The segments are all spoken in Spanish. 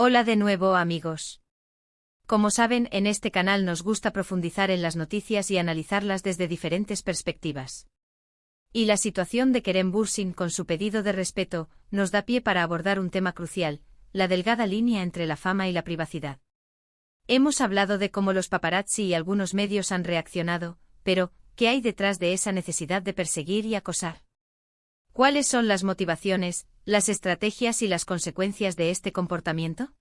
Hola de nuevo, amigos. Como saben, en este canal nos gusta profundizar en las noticias y analizarlas desde diferentes perspectivas. Y la situación de Kerem Bürsin con su pedido de respeto nos da pie para abordar un tema crucial, la delgada línea entre la fama y la privacidad. Hemos hablado de cómo los paparazzi y algunos medios han reaccionado, pero ¿qué hay detrás de esa necesidad de perseguir y acosar? ¿Cuáles son las motivaciones, las estrategias y las consecuencias de este comportamiento?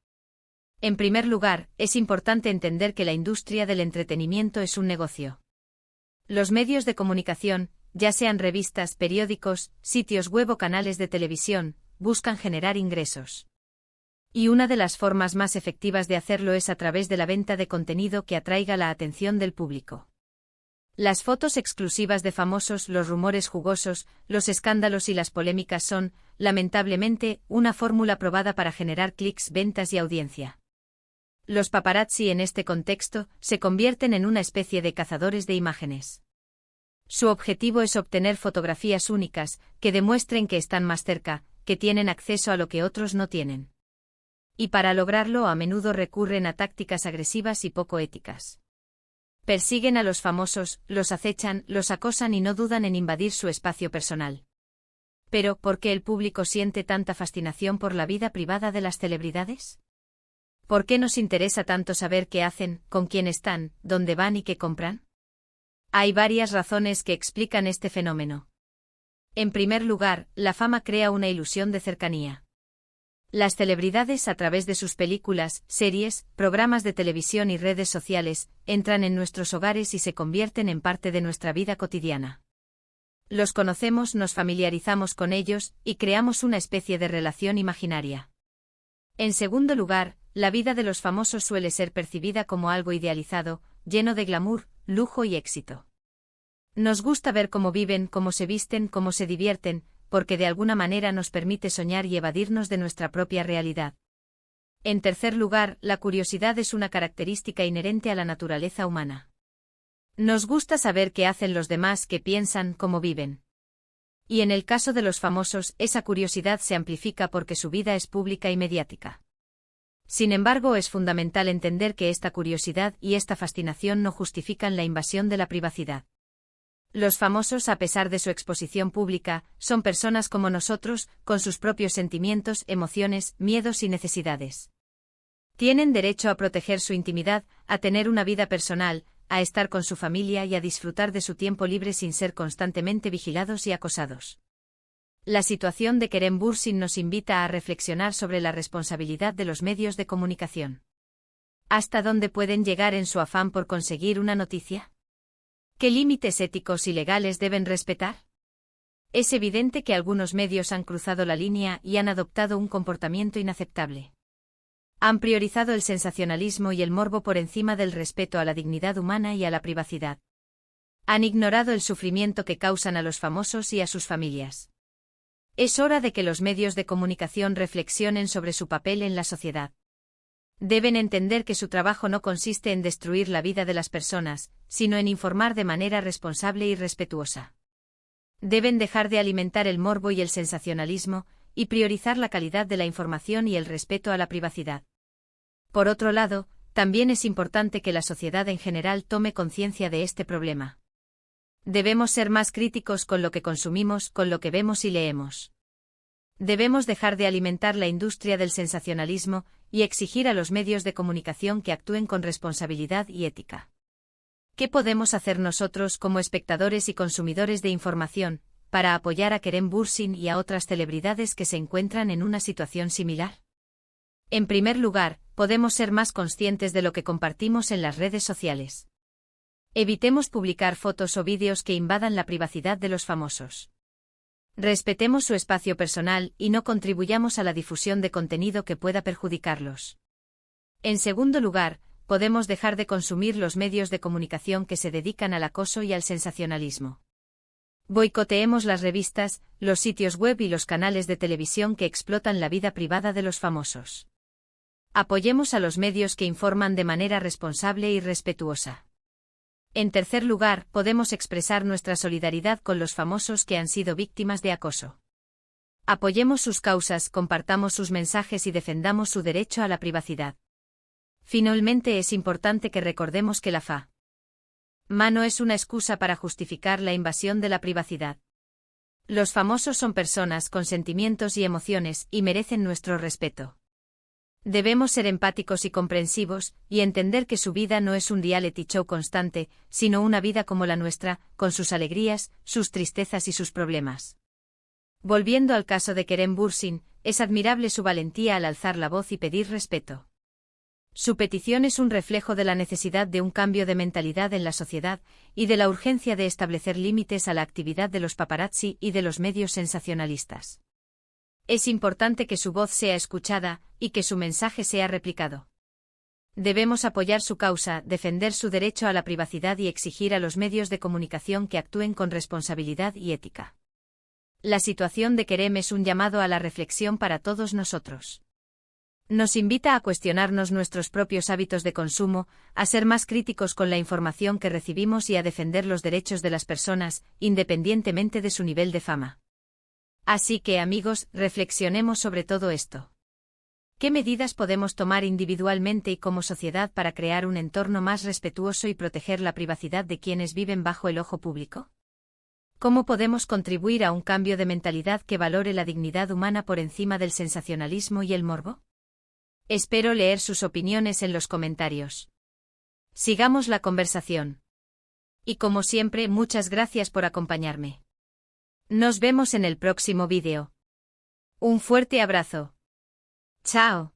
En primer lugar, es importante entender que la industria del entretenimiento es un negocio. Los medios de comunicación, ya sean revistas, periódicos, sitios web o canales de televisión, buscan generar ingresos. Y una de las formas más efectivas de hacerlo es a través de la venta de contenido que atraiga la atención del público. Las fotos exclusivas de famosos, los rumores jugosos, los escándalos y las polémicas son, lamentablemente, una fórmula probada para generar clics, ventas y audiencia. Los paparazzi en este contexto se convierten en una especie de cazadores de imágenes. Su objetivo es obtener fotografías únicas, que demuestren que están más cerca, que tienen acceso a lo que otros no tienen. Y para lograrlo a menudo recurren a tácticas agresivas y poco éticas. Persiguen a los famosos, los acechan, los acosan y no dudan en invadir su espacio personal. Pero, ¿por qué el público siente tanta fascinación por la vida privada de las celebridades? ¿Por qué nos interesa tanto saber qué hacen, con quién están, dónde van y qué compran? Hay varias razones que explican este fenómeno. En primer lugar, la fama crea una ilusión de cercanía. Las celebridades, a través de sus películas, series, programas de televisión y redes sociales, entran en nuestros hogares y se convierten en parte de nuestra vida cotidiana. Los conocemos, nos familiarizamos con ellos, y creamos una especie de relación imaginaria. En segundo lugar, la vida de los famosos suele ser percibida como algo idealizado, lleno de glamour, lujo y éxito. Nos gusta ver cómo viven, cómo se visten, cómo se divierten, porque de alguna manera nos permite soñar y evadirnos de nuestra propia realidad. En tercer lugar, la curiosidad es una característica inherente a la naturaleza humana. Nos gusta saber qué hacen los demás, qué piensan, cómo viven. Y en el caso de los famosos, esa curiosidad se amplifica porque su vida es pública y mediática. Sin embargo, es fundamental entender que esta curiosidad y esta fascinación no justifican la invasión de la privacidad. Los famosos, a pesar de su exposición pública, son personas como nosotros, con sus propios sentimientos, emociones, miedos y necesidades. Tienen derecho a proteger su intimidad, a tener una vida personal, a estar con su familia y a disfrutar de su tiempo libre sin ser constantemente vigilados y acosados. La situación de Kerem Bürsin nos invita a reflexionar sobre la responsabilidad de los medios de comunicación. ¿Hasta dónde pueden llegar en su afán por conseguir una noticia? ¿Qué límites éticos y legales deben respetar? Es evidente que algunos medios han cruzado la línea y han adoptado un comportamiento inaceptable. Han priorizado el sensacionalismo y el morbo por encima del respeto a la dignidad humana y a la privacidad. Han ignorado el sufrimiento que causan a los famosos y a sus familias. Es hora de que los medios de comunicación reflexionen sobre su papel en la sociedad. Deben entender que su trabajo no consiste en destruir la vida de las personas, sino en informar de manera responsable y respetuosa. Deben dejar de alimentar el morbo y el sensacionalismo, y priorizar la calidad de la información y el respeto a la privacidad. Por otro lado, también es importante que la sociedad en general tome conciencia de este problema. Debemos ser más críticos con lo que consumimos, con lo que vemos y leemos. Debemos dejar de alimentar la industria del sensacionalismo y exigir a los medios de comunicación que actúen con responsabilidad y ética. ¿Qué podemos hacer nosotros como espectadores y consumidores de información para apoyar a Kerem Bürsin y a otras celebridades que se encuentran en una situación similar? En primer lugar, podemos ser más conscientes de lo que compartimos en las redes sociales. Evitemos publicar fotos o vídeos que invadan la privacidad de los famosos. Respetemos su espacio personal y no contribuyamos a la difusión de contenido que pueda perjudicarlos. En segundo lugar, podemos dejar de consumir los medios de comunicación que se dedican al acoso y al sensacionalismo. Boicoteemos las revistas, los sitios web y los canales de televisión que explotan la vida privada de los famosos. Apoyemos a los medios que informan de manera responsable y respetuosa. En tercer lugar, podemos expresar nuestra solidaridad con los famosos que han sido víctimas de acoso. Apoyemos sus causas, compartamos sus mensajes y defendamos su derecho a la privacidad. Finalmente es importante que recordemos que la fama no es una excusa para justificar la invasión de la privacidad. Los famosos son personas con sentimientos y emociones y merecen nuestro respeto. Debemos ser empáticos y comprensivos, y entender que su vida no es un reality show constante, sino una vida como la nuestra, con sus alegrías, sus tristezas y sus problemas. Volviendo al caso de Kerem Bürsin, es admirable su valentía al alzar la voz y pedir respeto. Su petición es un reflejo de la necesidad de un cambio de mentalidad en la sociedad, y de la urgencia de establecer límites a la actividad de los paparazzi y de los medios sensacionalistas. Es importante que su voz sea escuchada, y que su mensaje sea replicado. Debemos apoyar su causa, defender su derecho a la privacidad y exigir a los medios de comunicación que actúen con responsabilidad y ética. La situación de Kerem es un llamado a la reflexión para todos nosotros. Nos invita a cuestionarnos nuestros propios hábitos de consumo, a ser más críticos con la información que recibimos y a defender los derechos de las personas, independientemente de su nivel de fama. Así que, amigos, reflexionemos sobre todo esto. ¿Qué medidas podemos tomar individualmente y como sociedad para crear un entorno más respetuoso y proteger la privacidad de quienes viven bajo el ojo público? ¿Cómo podemos contribuir a un cambio de mentalidad que valore la dignidad humana por encima del sensacionalismo y el morbo? Espero leer sus opiniones en los comentarios. Sigamos la conversación. Y como siempre, muchas gracias por acompañarme. Nos vemos en el próximo vídeo. Un fuerte abrazo. Chao.